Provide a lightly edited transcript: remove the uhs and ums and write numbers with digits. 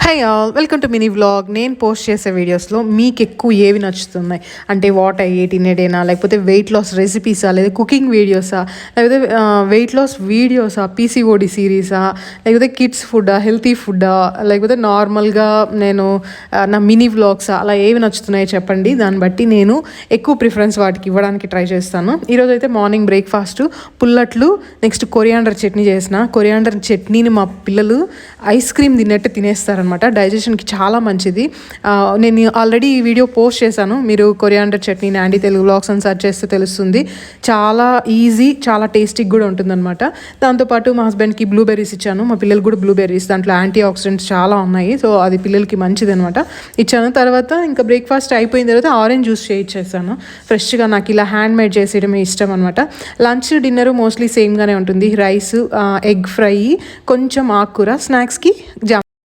Hi all, welcome to mini vlog. నేను post చేసే వీడియోస్లో మీకు ఎక్కువ ఏవి నచ్చుతున్నాయి అంటే what I ate in a డేనా, లేకపోతే వెయిట్ లాస్ రెసిపీసా, లేదా కుకింగ్ వీడియోసా, లేకపోతే వెయిట్ లాస్ వీడియోసా, పీసీఓడి సిరీసా, లేకపోతే కిడ్స్ ఫుడ్డా, హెల్తీ ఫుడ్డా, లేకపోతే నార్మల్గా నేను నా మినీ వ్లాగ్సా, అలా ఏవి నచ్చుతున్నాయో చెప్పండి. దాన్ని బట్టి నేను ఎక్కువ ప్రిఫరెన్స్ వాటికి ఇవ్వడానికి ట్రై చేస్తాను. ఈరోజు అయితే మార్నింగ్ బ్రేక్ఫాస్ట్ పుల్లట్లు, నెక్స్ట్ కొరియాండర్ చట్నీ చేసిన. కొరియాండర్ చట్నీని మా పిల్లలు ఐస్ క్రీమ్ తిన్నట్టు తినేస్తారనమాట. డైజెషన్కి చాలా మంచిది. నేను ఆల్రెడీ ఈ వీడియో పోస్ట్ చేశాను. మీరు కొరియాండర్ చట్నీని యాండీ తెలుగు వ్లాగ్స్ అని సెర్చ్ చేస్తే తెలుస్తుంది. చాలా ఈజీ, చాలా టేస్టీగా కూడా ఉంటుందన్నమాట. దాంతోపాటు మా హస్బెండ్కి బ్లూబెర్రీస్ ఇచ్చాను. మా పిల్లలు కూడా బ్లూబెర్రీస్, దాంట్లో యాంటీ ఆక్సిడెంట్స్ చాలా ఉన్నాయి. సో అది పిల్లలకి మంచిది అనమాట. ఇచ్చాను. తర్వాత ఇంకా బ్రేక్ఫాస్ట్ అయిపోయిన తర్వాత ఆరెంజ్ జ్యూస్ చేయించేసాను ఫ్రెష్గా. నాకు ఇలా హ్యాండ్ మేడ్ చేసేయడమే ఇష్టం అనమాట. లంచ్ డిన్నర్ మోస్ట్లీ సేమ్గానే ఉంటుంది. రైస్, ఎగ్ ఫ్రై, కొంచెం ఆకుకూర, స్నాక్స్కి జామ్.